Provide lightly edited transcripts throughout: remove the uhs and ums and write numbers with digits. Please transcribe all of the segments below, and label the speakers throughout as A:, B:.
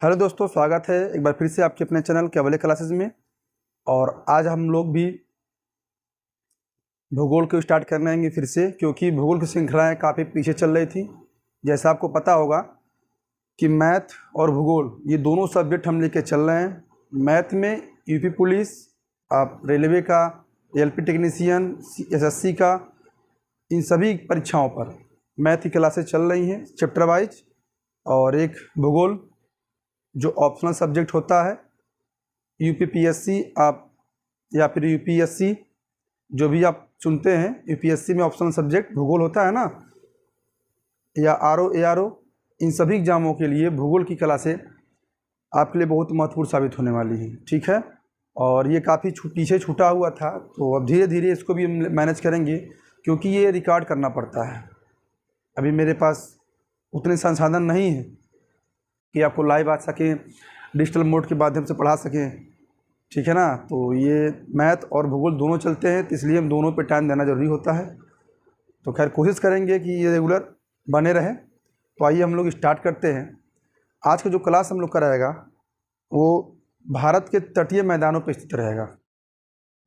A: Hello दोस्तों, स्वागत है एक बार फिर से आपके अपने चैनल केवले क्लासेस में। और आज हम लोग भी भूगोल को स्टार्ट करने आएंगे फिर से, क्योंकि भूगोल की श्रृंखलाएँ काफ़ी पीछे चल रही थी। जैसा आपको पता होगा कि मैथ और भूगोल ये दोनों सब्जेक्ट हम लेके चल रहे हैं। मैथ में यूपी पुलिस, आप रेलवे का, एलपी टेक्नीशियन, एसएससी का, इन सभी परीक्षाओं पर मैथ की क्लासेस चल रही हैं चैप्टर वाइज। और एक भूगोल जो ऑप्शनल सब्जेक्ट होता है, यूपीपीएससी आप या फिर यूपीएससी, जो भी आप चुनते हैं, यूपीएससी में ऑप्शनल सब्जेक्ट भूगोल होता है ना, या आरओ एआरओ, इन सभी एग्जामों के लिए भूगोल की क्लासें आपके लिए बहुत महत्वपूर्ण साबित होने वाली हैं। ठीक है, और ये काफ़ी पीछे छूटा हुआ था, तो अब धीरे धीरे इसको भी हम मैनेज करेंगे, क्योंकि ये रिकॉर्ड करना पड़ता है। अभी मेरे पास उतने संसाधन नहीं है कि आपको लाइव आ सकें, डिजिटल मोड के माध्यम से पढ़ा सकें। ठीक है ना, तो ये मैथ और भूगोल दोनों चलते हैं, तो इसलिए हम दोनों पे टाइम देना ज़रूरी होता है। तो खैर कोशिश करेंगे कि ये रेगुलर बने रहे। तो आइए हम लोग स्टार्ट करते हैं। आज का जो क्लास हम लोग कराएगा वो भारत के तटीय मैदानों पर स्थित रहेगा।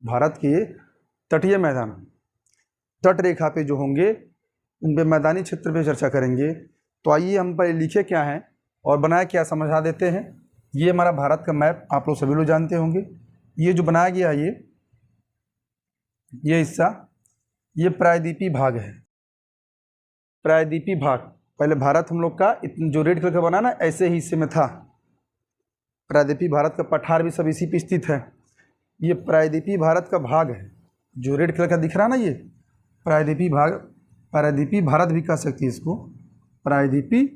A: भारत के तटीय मैदान, तट रेखा पे जो होंगे उन पे मैदानी क्षेत्र पे चर्चा करेंगे। तो आइए हम पहले लिखे क्या हैं और बनाया क्या समझा देते हैं। ये हमारा भारत का मैप आप लोग सभी लोग जानते होंगे। ये जो बनाया गया है ये हिस्सा, ये प्रायद्वीपीय भाग है। प्रायद्वीपीय भाग, पहले भारत हम लोग का जो रेड कलर का बना ना, ऐसे ही हिस्से में था। प्रायद्वीपीय भारत का पठार भी सब इसी पे स्थित है। ये प्रायद्वीपीय भारत का भाग है जो रेड कलर का दिख रहा ना, ये प्रायद्वीपीय भाग, प्रायद्वीपीय भारत भी कह सकती है इसको, प्रायद्वीपीय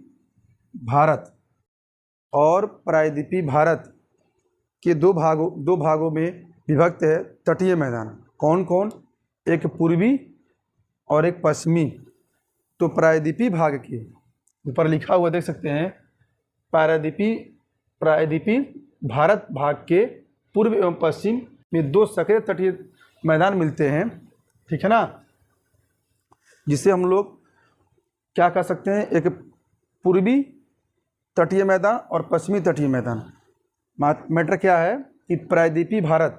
A: भारत। और प्रायद्वीपीय भारत के दो भागों में विभक्त है तटीय मैदान। कौन कौन? एक पूर्वी और एक पश्चिमी। तो प्रायद्वीपीय भाग के ऊपर लिखा हुआ देख सकते हैं, प्रायद्वीपीय भारत भाग के पूर्व एवं पश्चिम में दो सक्रिय तटीय मैदान मिलते हैं। ठीक है ना, जिसे हम लोग क्या कह सकते हैं, एक पूर्वी तटीय मैदान और पश्चिमी तटीय मैदान। मैटर क्या है कि प्रायद्वीपीय भारत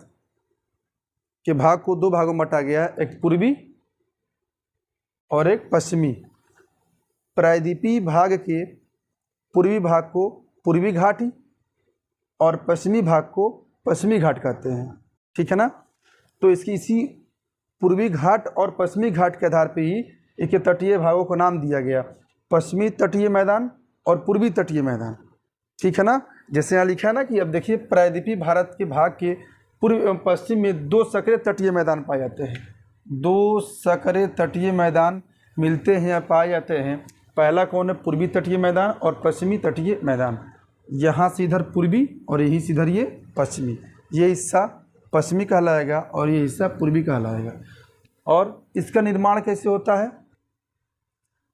A: के भाग को दो भागों में बांटा गया है, एक पूर्वी और एक पश्चिमी। प्रायद्वीपीय भाग के पूर्वी भाग को पूर्वी घाट और पश्चिमी भाग को पश्चिमी घाट कहते हैं। ठीक है ना, तो इसकी इसी पूर्वी घाट और पश्चिमी घाट के आधार पर ही एक तटीय भागों को नाम दिया गया, पश्चिमी तटीय मैदान और पूर्वी तटीय मैदान। ठीक है ना, जैसे यहाँ लिखा है ना कि अब देखिए, प्रायद्वीपीय भारत के भाग के पूर्व एवं पश्चिम में दो सक्रिय तटीय मैदान पाए जाते हैं। दो सक्रिय तटीय मैदान मिलते हैं या पाए जाते हैं। पहला कौन है? पूर्वी तटीय मैदान और पश्चिमी तटीय मैदान। यहाँ से इधर पूर्वी और यही से इधर ये पश्चिमी। ये हिस्सा पश्चिमी कहलाएगा और ये हिस्सा पूर्वी कहलाएगा। और इसका निर्माण कैसे होता है?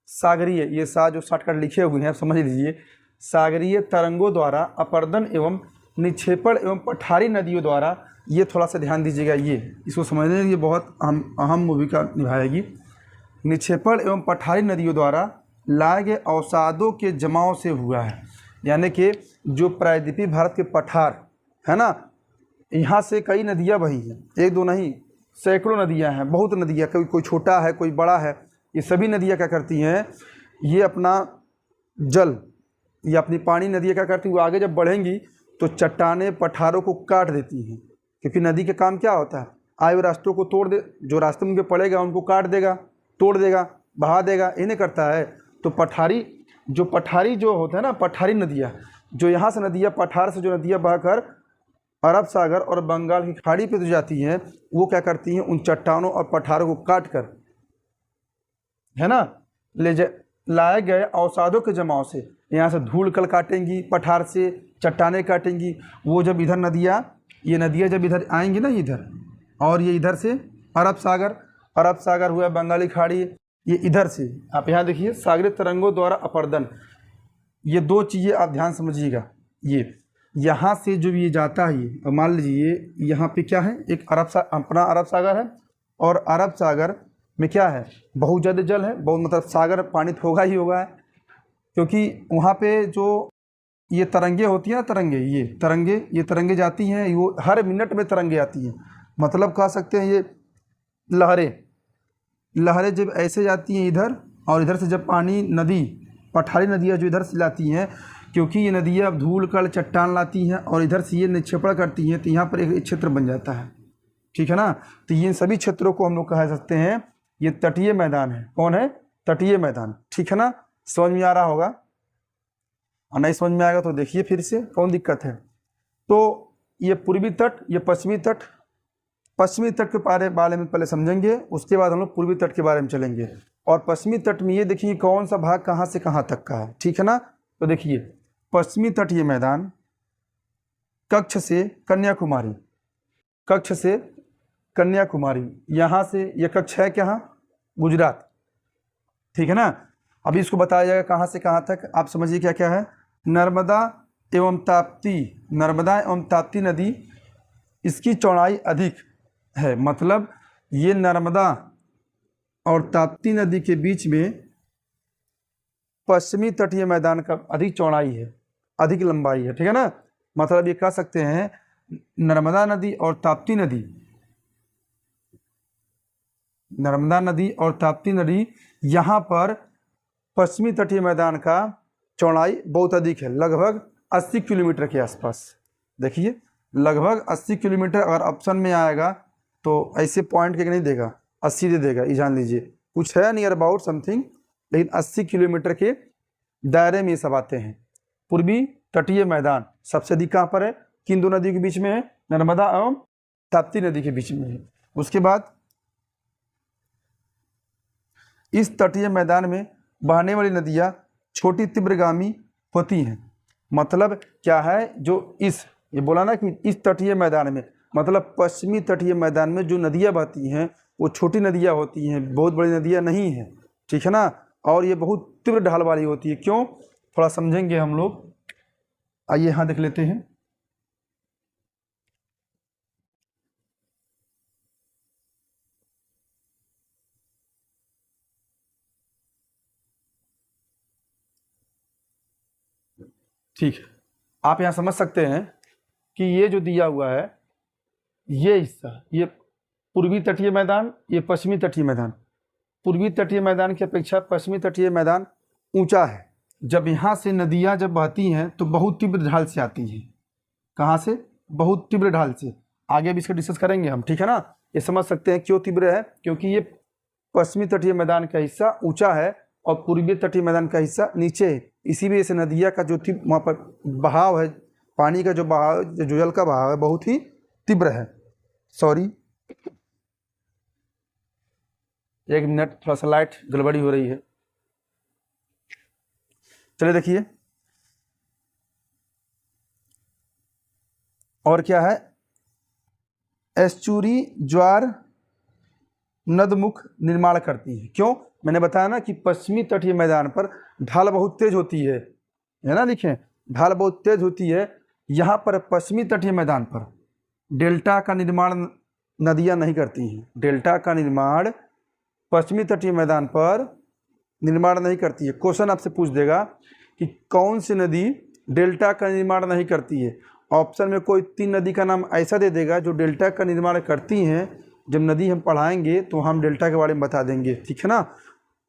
A: सागरीय, ये जो शॉर्टकट लिखे हुए हैं आप समझ लीजिए, सागरीय तरंगों द्वारा अपर्दन एवं निक्षेपण एवं पठारी नदियों द्वारा, ये थोड़ा सा ध्यान दीजिएगा, ये इसको समझने के लिए बहुत अहम भूमिका निभाएगी। निक्षेपण एवं पठारी नदियों द्वारा लाए गए अवसादों के जमाव से हुआ है। यानी कि जो प्रायद्वीपीय भारत के पठार है ना, यहाँ से कई नदियाँ बही हैं, एक दो नहीं, सैकड़ों नदियाँ हैं, बहुत नदियाँ, कोई छोटा है कोई बड़ा है। ये सभी नदियाँ क्या करती हैं, ये अपना जल या अपनी पानी नदियाँ क्या करती हैं, वो आगे जब बढ़ेंगी तो चट्टाने पठारों को काट देती हैं। क्योंकि नदी का काम क्या होता है, आए हुए रास्तों को तोड़ दे, जो रास्ते में उनके पड़ेगा उनको काट देगा, तोड़ देगा, बहा देगा, इन्हें करता है। तो पठारी जो होता है ना, पठारी नदियाँ, जो यहाँ से नदियाँ, पठार से जो नदियाँ बहकर अरब सागर और बंगाल की खाड़ी पे जो जाती हैं, वो क्या करती हैं, उन चट्टानों और पठारों को काट कर, है ना, लाए गए अवसादों के जमाव से यहाँ से धूल कल काटेंगी, पठार से चट्टाने काटेंगी। वो जब इधर नदियाँ, ये नदियाँ जब इधर आएंगी ना इधर, और ये इधर से अरब सागर हुआ, बंगाली खाड़ी, ये इधर से आप यहाँ देखिए, सागरीय तरंगों द्वारा अपर्दन, ये दो चीज़ें आप ध्यान समझिएगा। ये यहाँ से जो ये जाता है, ये मान लीजिए यहाँ पे क्या है, एक अपना अरब सागर है, और अरब सागर में क्या है, बहुत ज़्यादा जल है, बहुत मतलब सागर पानी तो होगा ही होगा है, क्योंकि वहाँ पे जो ये तरंगे होती हैं ना, तरंगे, ये तरंगे जाती हैं, वो हर मिनट में तरंगे आती हैं। मतलब कह सकते हैं ये लहरें जब ऐसे जाती हैं इधर, और इधर से जब पानी, नदी, पठारी नदियाँ जो इधर से लाती हैं, क्योंकि ये नदियाँ धूल कण चट्टान लाती हैं और इधर से ये निक्षेपण करती हैं, तो यहाँ पर एक क्षेत्र बन जाता है, ठीक है ना। तो ये सभी क्षेत्रों को हम लोग कह सकते हैं ये तटीय मैदान है। कौन है? तटीय मैदान, ठीक है ना। समझ में आ रहा होगा, और नहीं समझ में आएगा तो देखिए फिर से, कौन दिक्कत है। तो ये पूर्वी तट, ये पश्चिमी तट, पश्चिमी तट के बारे में पहले समझेंगे, उसके बाद हम लोग पूर्वी तट के बारे में चलेंगे। और पश्चिमी तट में ये देखिए कौन सा भाग कहाँ से कहाँ तक का है, ठीक है ना। तो देखिए पश्चिमी तटीय मैदान कच्छ से कन्याकुमारी, कच्छ से कन्याकुमारी, यहाँ से ये कच्छ है क्या, गुजरात, ठीक है ना। अभी इसको बताया जाएगा कहाँ से कहाँ तक, आप समझिए क्या क्या है। नर्मदा एवं ताप्ती नदी, इसकी चौड़ाई अधिक है, मतलब ये नर्मदा और ताप्ती नदी के बीच में पश्चिमी तटीय मैदान का अधिक चौड़ाई है, अधिक लंबाई है, ठीक है ना। मतलब ये कह सकते हैं नर्मदा नदी और ताप्ती नदी, यहाँ पर पश्चिमी तटीय मैदान का चौड़ाई बहुत अधिक है, लगभग 80 किलोमीटर के आसपास। देखिए लगभग 80 किलोमीटर, अगर ऑप्शन में आएगा तो ऐसे पॉइंट के नहीं देगा, 80 दे देगा, ये जान लीजिए। कुछ है नियर अबाउट समथिंग, लेकिन 80 किलोमीटर के दायरे में ये सब आते हैं। पूर्वी तटीय मैदान सबसे अधिक कहाँ पर है? किन दो नदियों के बीच में है? नर्मदा एवं ताप्ती नदी के बीच में है। उसके बाद इस तटीय मैदान में बहने वाली नदियाँ छोटी तीव्रगामी होती हैं। मतलब क्या है, जो ये बोला ना कि इस तटीय मैदान में, मतलब पश्चिमी तटीय मैदान में जो नदियाँ बहती हैं वो छोटी नदियाँ होती हैं, बहुत बड़ी नदियाँ नहीं हैं, ठीक है ना। और ये बहुत तीव्र ढाल वाली होती है। क्यों, थोड़ा समझेंगे हम लोग। आइए यहाँ देख लेते हैं। ठीक है, आप यहाँ समझ सकते हैं कि ये जो दिया हुआ है, ये हिस्सा, ये पूर्वी तटीय मैदान, ये पश्चिमी तटीय मैदान। पूर्वी तटीय मैदान की अपेक्षा पश्चिमी तटीय मैदान ऊंचा है। जब यहाँ से नदियाँ जब बहती हैं तो बहुत तीव्र ढाल से आती हैं। कहाँ से? बहुत तीव्र ढाल से। आगे भी इसका डिस्कस करेंगे हम, ठीक है ना। ये समझ सकते हैं क्यों तीव्र है, क्योंकि ये पश्चिमी तटीय मैदान का हिस्सा ऊंचा है और पूर्वी तटीय मैदान का हिस्सा नीचे है। इसी वजह से नदियाँ का जो वहाँ पर बहाव है, पानी का जो बहाव, जो जल का बहाव है, बहुत ही तीव्र है। सॉरी, एक मिनट, थोड़ा सा लाइट गड़बड़ी हो रही है। चलिए देखिए, और क्या है, एस्चुरी ज्वार नदमुख निर्माण करती है। क्यों? मैंने बताया ना कि पश्चिमी तटीय मैदान पर ढाल बहुत तेज होती है ना, लिखें, ढाल बहुत तेज होती है। यहाँ पर पश्चिमी तटीय मैदान पर डेल्टा का निर्माण नदियाँ नहीं करती हैं। डेल्टा का निर्माण पश्चिमी तटीय मैदान पर निर्माण नहीं करती है। क्वेश्चन आपसे पूछ देगा कि कौन सी नदी डेल्टा का निर्माण नहीं करती है। ऑप्शन में कोई 3 नदी का नाम ऐसा दे देगा जो डेल्टा का निर्माण करती हैं। जब नदी हम पढ़ाएंगे तो हम डेल्टा के बारे में बता देंगे, ठीक है ना।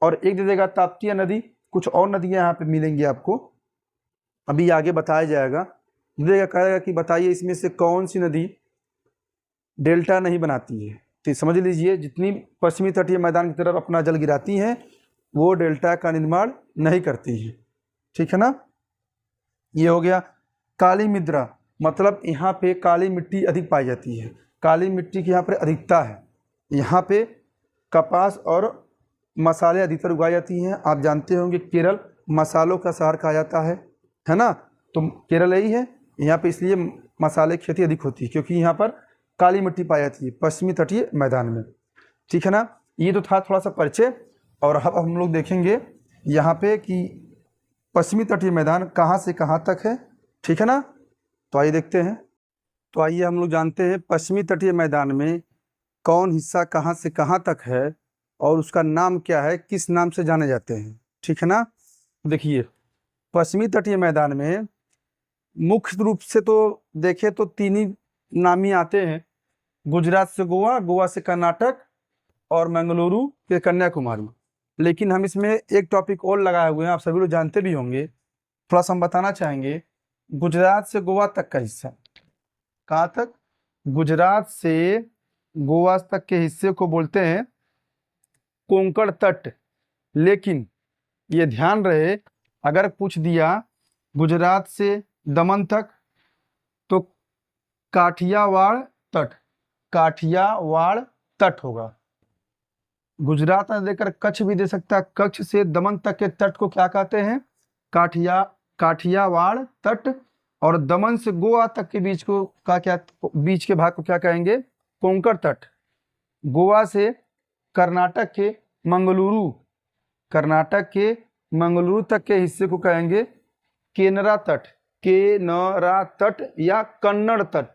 A: और एक दे देगा ताप्तीय नदी, कुछ और नदियाँ यहाँ पे मिलेंगी आपको, अभी आगे बताया जाएगा। देगा, कहेगा कि बताइए इसमें से कौन सी नदी डेल्टा नहीं बनाती है। तो समझ लीजिए, जितनी पश्चिमी तटीय मैदान की तरफ अपना जल गिराती हैं वो डेल्टा का निर्माण नहीं करती हैं, ठीक है ना। ये हो गया। काली मृदा, मतलब यहाँ पे काली मिट्टी अधिक पाई जाती है। काली मिट्टी की यहाँ पर अधिकता है। यहाँ पे कपास और मसाले अधिकतर उगाई जाती हैं। आप जानते होंगे केरल मसालों का शहर कहा जाता है ना। तो केरल यही है, यहाँ पे इसलिए मसाले की खेती अधिक होती है, क्योंकि यहाँ पर काली मिट्टी पाई जाती है पश्चिमी तटीय मैदान में, ठीक है ना। ये तो था थोड़ा सा परिचय। और अब हम लोग देखेंगे यहाँ पे कि पश्चिमी तटीय मैदान कहाँ से कहाँ तक है, ठीक है ना। तो आइए देखते हैं। तो आइए हम लोग जानते हैं पश्चिमी तटीय मैदान में कौन हिस्सा कहाँ से कहाँ तक है और उसका नाम क्या है, किस नाम से जाने जाते हैं, ठीक है ना। देखिए, पश्चिमी तटीय मैदान में मुख्य रूप से तो देखें तो तीन ही नाम ही आते हैं, गुजरात से गोवा, गोवा से कर्नाटक और मंगलुरु से कन्याकुमारी। लेकिन हम इसमें एक टॉपिक और लगाए हुए हैं, आप सभी लोग जानते भी होंगे, थोड़ा सा हम बताना चाहेंगे। गुजरात से गोवा तक का हिस्सा, कहाँ तक? गुजरात से गोवा तक के हिस्से को बोलते हैं कोंकण तट। लेकिन ये ध्यान रहे, अगर पूछ दिया गुजरात से दमन तक तो काठियावाड़ तट, काठियावाड़ तट होगा। गुजरात में लेकर कच्छ भी दे सकता है, कच्छ से दमन तक के तट को क्या कहते हैं? काठियावाड़ तट। और दमन से गोवा तक के बीच को बीच के भाग को क्या कहेंगे? कोंकण तट। गोवा से कर्नाटक के मंगलुरु, कर्नाटक के मंगलुरु तक के हिस्से को कहेंगे केनरा तट, केनरा तट या कन्नड़ तट,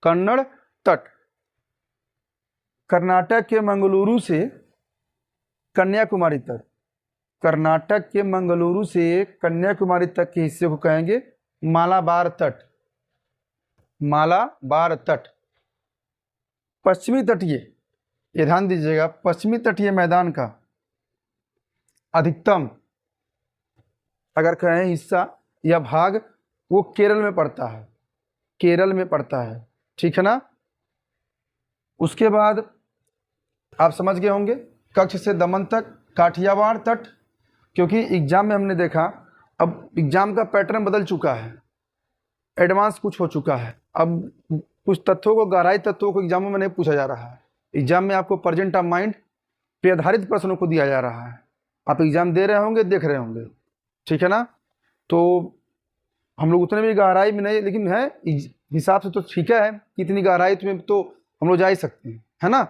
A: कन्नड़ तट। कर्नाटक के मंगलुरु से कन्याकुमारी तक, कर्नाटक के मंगलुरु से कन्याकुमारी तक के हिस्से को कहेंगे मालाबार तट, मालाबार तट। पश्चिमी तटीय, ये ध्यान दीजिएगा, पश्चिमी तटीय मैदान का अधिकतम अगर कहें हिस्सा या भाग, वो केरल में पड़ता है, केरल में पड़ता है, ठीक है ना। उसके बाद आप समझ गए होंगे कच्छ से दमन तक काठियावाड़ तट, क्योंकि एग्जाम में हमने देखा अब एग्जाम का पैटर्न बदल चुका है, एडवांस कुछ हो चुका है। अब कुछ तथ्यों को, गहराई तथ्यों को एग्जामों में नहीं पूछा जा रहा है। एग्जाम में आपको प्रेजेंट ऑफ माइंड पे आधारित प्रश्नों को दिया जा रहा है। आप एग्जाम दे रहे होंगे, देख रहे होंगे, ठीक है ना। तो हम लोग उतने भी गहराई में नहीं, लेकिन है हिसाब से तो ठीक है कि इतनी गहराई में तो हम लोग जा ही सकते हैं, है ना।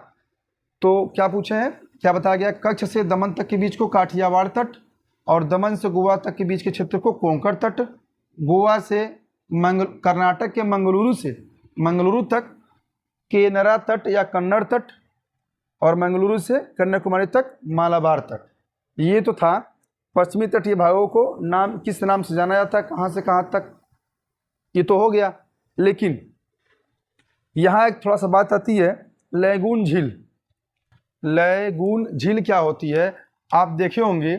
A: तो क्या पूछे हैं, क्या बताया गया? कच्छ से दमन तक के बीच को काठियावाड़ तट और दमन से गोवा तक के बीच के क्षेत्र को कोंकण तट। गोवा से कर्नाटक के मंगलुरु से मंगलुरु तक केनरा तट या कन्नड़ तट और मंगलुरु से कन्याकुमारी तक मालाबार तट। ये तो था पश्चिमी तटीय भागों को नाम किस नाम से जाना जाता है, कहाँ से कहाँ तक, ये तो हो गया। लेकिन यहाँ एक थोड़ा सा बात आती है, लैगून झील। लैगून झील क्या होती है? आप देखे होंगे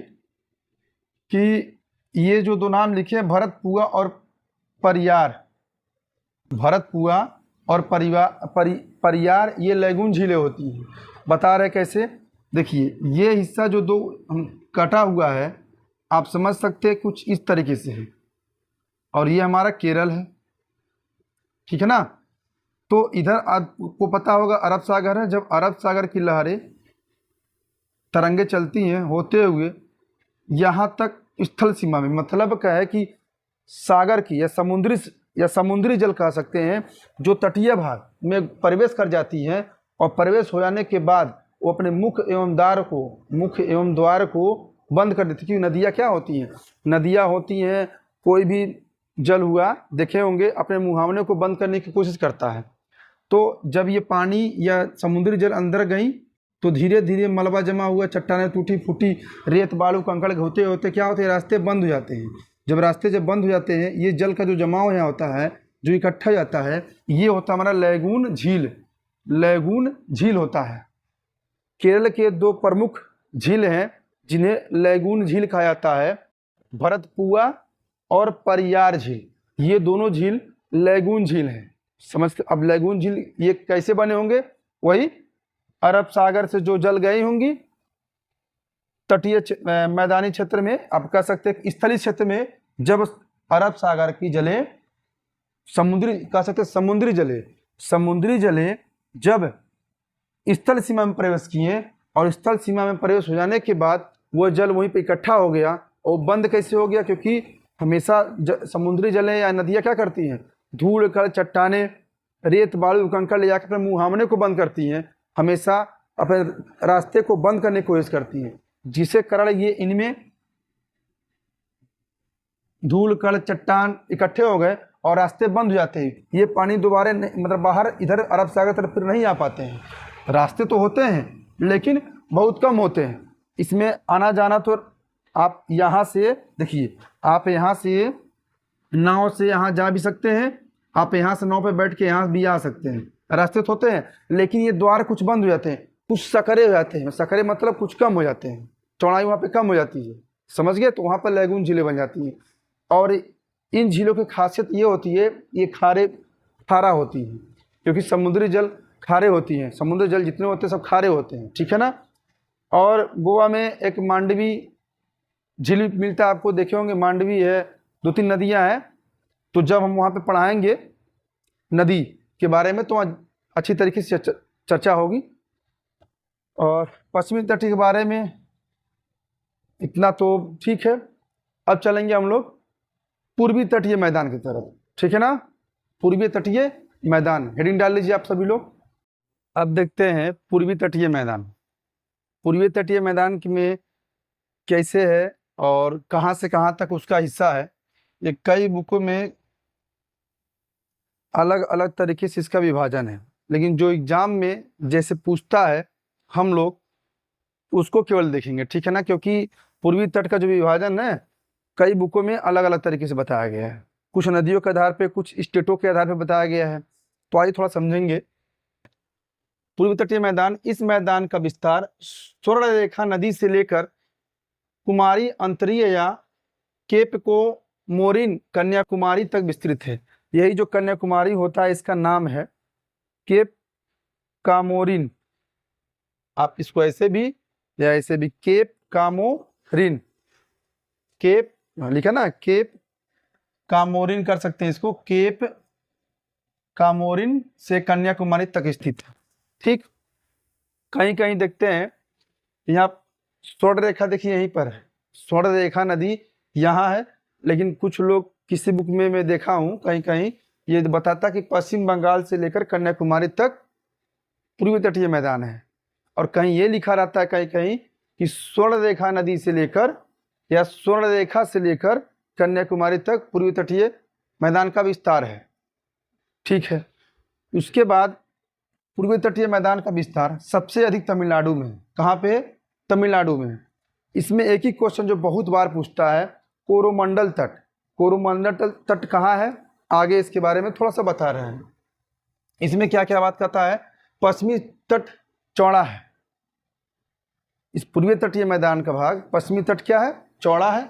A: कि ये जो दो नाम लिखे हैं, भरतपुआ और परियार, भरतपुआ और परियार, ये लैगून झीलें होती हैं। बता रहे कैसे? देखिए, ये हिस्सा जो दो कटा हुआ है, आप समझ सकते हैं कुछ इस तरीके से है, और ये हमारा केरल है, ठीक है ना। तो इधर आपको पता होगा अरब सागर है। जब अरब सागर की लहरें, तरंगे चलती हैं होते हुए यहाँ तक स्थल सीमा में, मतलब क्या है कि सागर की या समुद्री जल कह सकते हैं, जो तटीय भाग में प्रवेश कर जाती हैं, और प्रवेश हो जाने के बाद वो अपने मुख एवं द्वार को बंद कर देती है। क्योंकि नदियाँ क्या होती हैं? नदियाँ होती हैं, कोई भी जल हुआ देखे होंगे अपने मुहावने को बंद करने की कोशिश करता है। तो जब ये पानी या समुद्री जल अंदर गई तो धीरे धीरे मलबा जमा हुआ, चट्टानें टूटी फूटी, रेत बालू कंकड़ होते होते क्या होते हैं? रास्ते बंद हो जाते हैं। जब रास्ते बंद हो जाते हैं, ये जल का जो जमाव यहाँ होता है, जो इकट्ठा जाता है, ये होता है हमारा लैगून झील। लैगून झील होता है। केरल के दो प्रमुख झील हैं जिन्हें लैगून झील कहा जाता है, भरतपुआ और परियार झील। ये दोनों झील लैगून झील हैं, समझते? अब लैगून झील ये कैसे बने होंगे? वही अरब सागर से जो जल गई होंगी तटीय मैदानी क्षेत्र में, आप कह सकते हैं स्थलीय क्षेत्र में, जब अरब सागर की जलें समुद्री, कह सकते समुद्री जलें जब स्थल सीमा में प्रवेश किए, और स्थल सीमा में प्रवेश हो जाने के बाद वो जल वहीं पे इकट्ठा हो गया। और बंद कैसे हो गया? क्योंकि हमेशा समुद्री जलें या नदियाँ क्या करती हैं? धूल कण, चट्टाने, रेत बालू कंकड़ ले जाकर अपने मुहावने को बंद करती हैं, हमेशा अपने रास्ते को बंद करने की कोशिश करती हैं, जिससे कारण ये इनमें धूल कण चट्टान इकट्ठे हो गए और रास्ते बंद हो जाते हैं। ये पानी दोबारा मतलब बाहर इधर अरब सागर तरफ फिर नहीं आ पाते हैं। रास्ते तो होते हैं लेकिन बहुत कम होते हैं। इसमें आना जाना तो आप यहाँ से देखिए, आप यहाँ से नाव से यहाँ जा भी सकते हैं, आप यहाँ से नाव पे बैठ के यहाँ भी आ सकते हैं, रास्ते तो होते हैं, लेकिन ये द्वार कुछ बंद हो जाते हैं, कुछ सकरे हो जाते हैं। सकरे मतलब कुछ कम हो जाते हैं, चौड़ाई वहाँ पे कम हो जाती है, समझ गए। तो वहाँ पर लैगून झीलें बन जाती हैं। और इन झीलों की खासियत ये होती है, ये खारा होती है, क्योंकि समुद्री जल खारे होती हैं। समुद्री जल जितने होते हैं सब खारे होते हैं, ठीक है ना। और गोवा में एक मांडवी झील मिलता है, आपको देखे होंगे, मांडवी है, 2-3 नदियाँ हैं। तो जब हम वहाँ पे पढ़ाएंगे नदी के बारे में तो अच्छी तरीके से चर्चा होगी। और पश्चिमी तट के बारे में इतना तो ठीक है। अब चलेंगे हम लोग पूर्वी तटीय मैदान की तरफ, ठीक है ना। पूर्वी तटीय मैदान, हेडिंग डाल लीजिए आप सभी लोग। अब देखते हैं पूर्वी तटीय मैदान। पूर्वी तटीय मैदान में कैसे है और कहाँ से कहाँ तक उसका हिस्सा है। ये कई बुकों में अलग अलग तरीके से इसका विभाजन है, लेकिन जो एग्जाम में जैसे पूछता है हम लोग उसको केवल देखेंगे, ठीक है ना। क्योंकि पूर्वी तट का जो विभाजन है कई बुकों में अलग अलग तरीके से बताया गया है, कुछ नदियों के आधार पे, कुछ स्टेटों के आधार पे बताया गया है। तो आइए थोड़ा समझेंगे पूर्वी तटीय मैदान। इस मैदान का विस्तार स्वर्ण रेखा नदी से लेकर कुमारी अंतरीय या केप को मोरिन कन्याकुमारी तक विस्तृत है। यही जो कन्याकुमारी होता है इसका नाम है केप कामोरिन। आप इसको ऐसे भी या ऐसे भी केप कामोरिन, केप लिखा ना, केप कामोरिन कर सकते हैं इसको, केप कामोरिन से कन्याकुमारी तक स्थित है, ठीक। कहीं कहीं देखते हैं यहाँ स्वर्ण रेखा, देखिए यहीं पर है स्वर्ण रेखा नदी यहाँ है, लेकिन कुछ लोग किसी बुक में मैं देखा हूँ कहीं कहीं ये बताता कि पश्चिम बंगाल से लेकर कन्याकुमारी तक पूर्वी तटीय मैदान है। और कहीं ये लिखा रहता है कहीं कहीं कि स्वर्ण रेखा नदी से लेकर या स्वर्ण रेखा से लेकर कन्याकुमारी तक पूर्वी तटीय मैदान का विस्तार है, ठीक है। उसके बाद पूर्वी तटीय मैदान का विस्तार सबसे अधिक तमिलनाडु में है। कहाँ पे? तमिलनाडु में। इसमें एक ही क्वेश्चन जो बहुत बार पूछता है, कोरोमंडल तट। कोरोमंडल तट कहाँ है, आगे इसके बारे में थोड़ा सा बता रहे हैं। इसमें क्या क्या बात करता है, पश्चिमी तट चौड़ा है। इस पूर्वी तटीय मैदान का भाग पश्चिमी तट क्या है, चौड़ा है।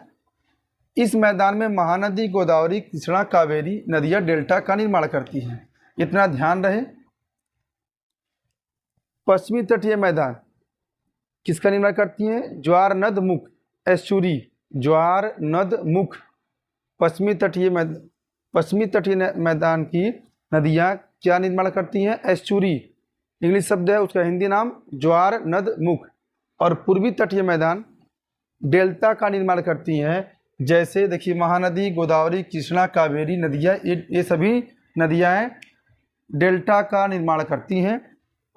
A: इस मैदान में महानदी गोदावरी कृष्णा कावेरी नदियां डेल्टा का निर्माण करती हैं, इतना ध्यान रहे। पश्चिमी तटीय मैदान किसका निर्माण करती हैं, ज्वार नद मुख एस्चुरी, ज्वार नद मुख पश्चिमी तटीय मैदान की नदियां क्या निर्माण करती हैं, एस्चुरी इंग्लिश शब्द है, उसका हिंदी नाम ज्वार नद मुख। और पूर्वी तटीय मैदान डेल्टा का निर्माण करती हैं, जैसे देखिए महानदी गोदावरी कृष्णा कावेरी नदियाँ, ये सभी नदियाँ डेल्टा का निर्माण करती हैं।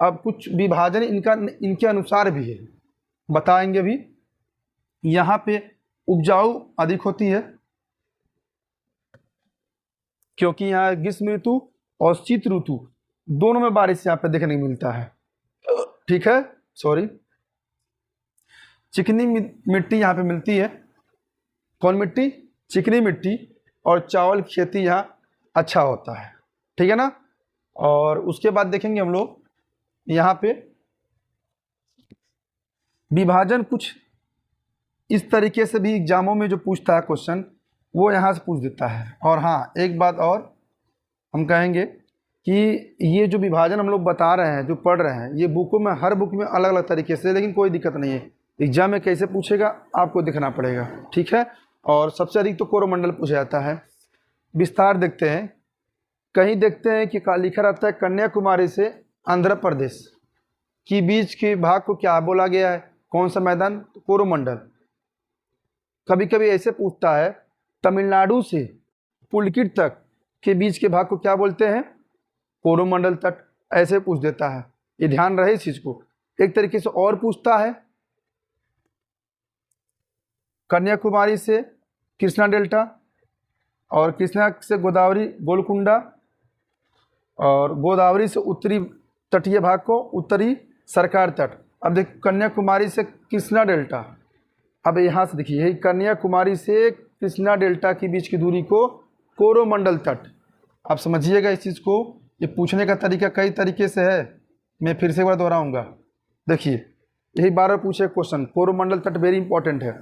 A: अब कुछ विभाजन इनके अनुसार भी है, बताएंगे भी। यहाँ पे उपजाऊ अधिक होती है क्योंकि यहाँ ग्रीष्म ऋतु और शीत ऋतु दोनों में बारिश यहाँ पे देखने को मिलता है, ठीक है। सॉरी, चिकनी मिट्टी यहाँ पे मिलती है। कौन मिट्टी, चिकनी मिट्टी। और चावल की खेती यहाँ अच्छा होता है, ठीक है ना। और उसके बाद देखेंगे हम लोग यहाँ पे विभाजन कुछ इस तरीके से भी एग्जामों में जो पूछता है क्वेश्चन वो यहाँ से पूछ देता है। और हाँ, एक बात और हम कहेंगे कि ये जो विभाजन हम लोग बता रहे हैं, जो पढ़ रहे हैं, ये बुकों में हर बुक में अलग अलग तरीके से, लेकिन कोई दिक्कत नहीं है, एग्जाम में कैसे पूछेगा आपको दिखना पड़ेगा, ठीक है। और सबसे अधिक तो कोरोमंडल पूछा जाता है। विस्तार देखते हैं, कहीं देखते हैं कि लिखा रहता है कन्याकुमारी से आंध्र प्रदेश की बीच के भाग को क्या बोला गया है, कौन सा मैदान, कोरोमंडल। कभी कभी ऐसे पूछता है तमिलनाडु से पुलकिट तक के बीच के भाग को क्या बोलते हैं, कोरोमंडल तट, ऐसे पूछ देता है, ये ध्यान रहे इस चीज को। एक तरीके से और पूछता है कन्याकुमारी से कृष्णा डेल्टा और कृष्णा से गोदावरी गोलकुंडा और गोदावरी से उत्तरी तटीय भाग को उत्तरी सरकार तट। अब देखिए कन्याकुमारी से कृष्णा डेल्टा, अब यहाँ से देखिए यही कन्याकुमारी से कृष्णा डेल्टा के बीच की दूरी को कोरोमंडल तट। आप समझिएगा इस चीज़ को, ये पूछने का तरीका कई तरीके से है, मैं फिर से एक बार दोहराऊंगा। देखिए यही बार पूछे क्वेश्चन, कोरोमंडल तट वेरी इंपॉर्टेंट है।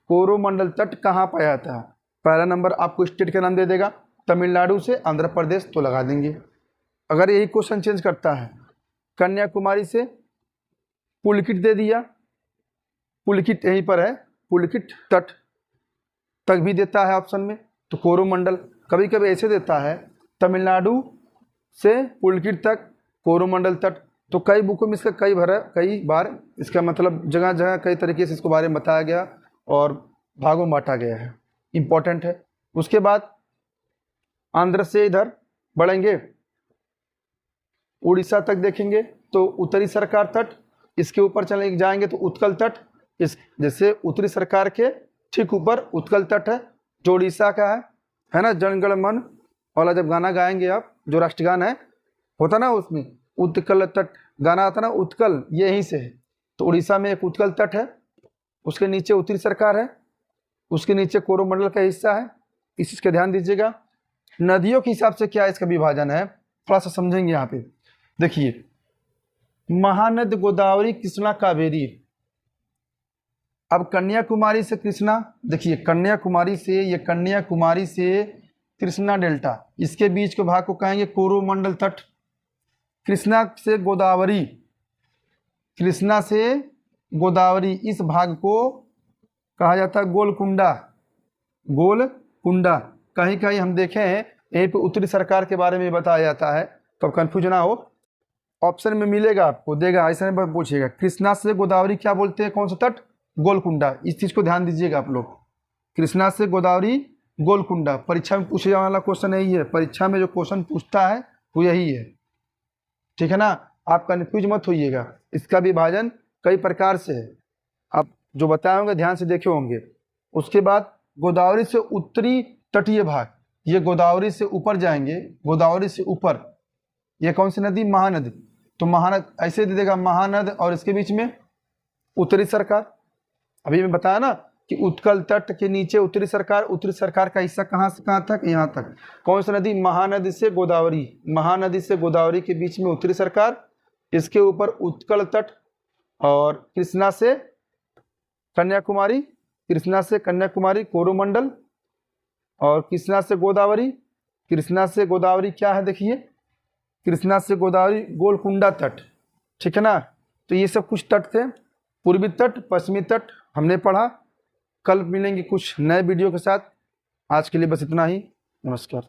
A: कोरोमंडल तट कहाँ पाया जाता है? पहला नंबर आपको स्टेट का नाम दे देगा, तमिलनाडु से आंध्र प्रदेश तो लगा देंगे। अगर यही क्वेश्चन चेंज करता है, कन्याकुमारी से पुलकित दे दिया, पुलकित यहीं पर है, पुलकित तट तक भी देता है ऑप्शन में, तो कोरोमंडल। कभी कभी ऐसे देता है, तमिलनाडु से पुलकित तक कोरोमंडल तट। तो कई बुकों में इसका कई बार इसका मतलब जगह जगह कई तरीके से इसको बारे में बताया गया और भागों में बांटा गया है, इम्पोर्टेंट है। उसके बाद आंध्र से इधर बढ़ेंगे, उड़ीसा तक देखेंगे तो उत्तरी सरकार तट, इसके ऊपर चले जाएंगे तो उत्कल तट। इस जैसे उत्तरी सरकार के ठीक ऊपर उत्कल तट है जो उड़ीसा का है ना। जनगण मन वाला जब गाना गाएंगे आप, जो राष्ट्रगान है होता ना, उसमें उत्कल तट गाना आता ना, उत्कल ये यहीं से है। तो उड़ीसा में एक उत्कल तट है, उसके नीचे उत्तरी सरकार है, उसके नीचे कोरोमंडल का हिस्सा है। इस चीज़ का ध्यान दीजिएगा। नदियों के हिसाब से क्या इसका विभाजन है, थोड़ा सा समझेंगे यहाँ पे। देखिए महानद गोदावरी कृष्णा कावेरी। अब कन्याकुमारी से कृष्णा, देखिए कन्याकुमारी से, ये कन्याकुमारी से कृष्णा डेल्टा, इसके बीच के भाग को कहेंगे कोरोमंडल तट। कृष्णा से गोदावरी, कृष्णा से गोदावरी इस भाग को कहा जाता है गोलकुंडा। गोलकुंडा कहीं कहीं हम देखे हैं यहीं पे उत्तरी सरकार के बारे में बताया जाता है, तो अब कन्फ्यूज ना हो, ऑप्शन में मिलेगा आपको, देगा ऐसा नहीं पूछेगा। कृष्णा से गोदावरी क्या बोलते हैं, कौन सा तट? गोलकुंडा। इस चीज़ को ध्यान दीजिएगा आप लोग, कृष्णा से गोदावरी गोलकुंडा। परीक्षा में पूछे जाने वाला क्वेश्चन यही है, परीक्षा में जो क्वेश्चन पूछता है वो यही है, ठीक है ना। आप कन्फ्यूज मत होइएगा, इसका विभाजन कई प्रकार से है, आप जो बताए होंगे ध्यान से देखे होंगे। उसके बाद गोदावरी से उत्तरी तटीय भाग, ये गोदावरी से ऊपर जाएंगे, गोदावरी से ऊपर ये कौन सी नदी? महानदी। तो महानद ऐसे दे देगा, महानद और इसके बीच में उत्तरी सरकार। अभी मैं बताया ना कि उत्कल तट के नीचे उत्तरी सरकार, उत्तरी सरकार का हिस्सा कहाँ से कहाँ तक? यहाँ तक। कौन सी नदी? महानदी से गोदावरी, महानदी से गोदावरी के बीच में उत्तरी सरकार, इसके ऊपर उत्कल तट, और कृष्णा से कन्याकुमारी, कृष्णा से कन्याकुमारी कोरोमंडल, और कृष्णा से गोदावरी, कृष्णा से गोदावरी क्या है देखिए, कृष्णा से गोदावरी गोलकुंडा तट, ठीक है ना। तो ये सब कुछ तट थे, पूर्वी तट, पश्चिमी तट हमने पढ़ा। कल मिलेंगे कुछ नए वीडियो के साथ, आज के लिए बस इतना ही, नमस्कार।